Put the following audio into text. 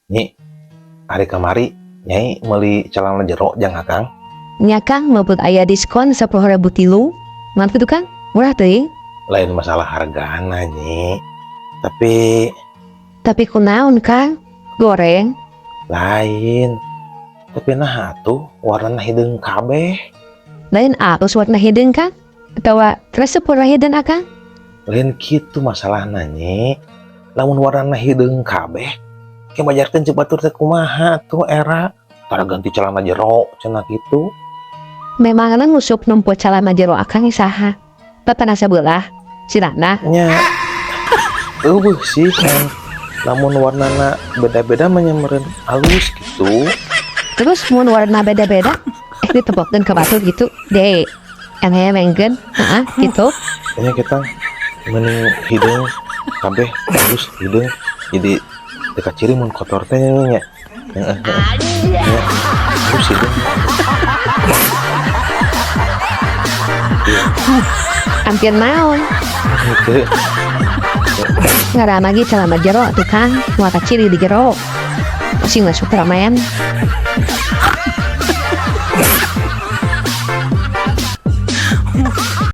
Nyi, hari kamari Nyai meuli celana jero jang Akang. Nya Kang maupun aya diskon 10.000 tilu. Mantap tuh Kang, murah teuing. Lain masalah hargana Nyi. Tapi Tapi kunaon Kang? Goreng. lain. Tapi nah atuh warna hideung kabeh. Lain alus warna hidung Kang? Atawa resep warna hidung Akang? Lain kitu masalahna Nyi. Lamun warna hideung kabeh, ke bajarkeun ceuk batur teh kumaha tuh era. Tara ganti celana jero cenah kitu. Memangna ngusup numpuk calama jero Akang saha? Papanasa belah. Silana. Nya eueuh sih kan. Lamun warnana beda-beda menyemereun alus gitu. Terus mun warna beda-beda ditebokkeun ke batu gitu. Dek. Ene mengkeun, heeh gitu. Nya kita mending hideung kabeh alus hideung jadi dekat ciri mun kotor teh nya. Heeh. Alus hideung. Hampir naon. Gitu. Ngaramagi calama jero tuh Kang. Muaka ciri di jero. Sing masuk ramen.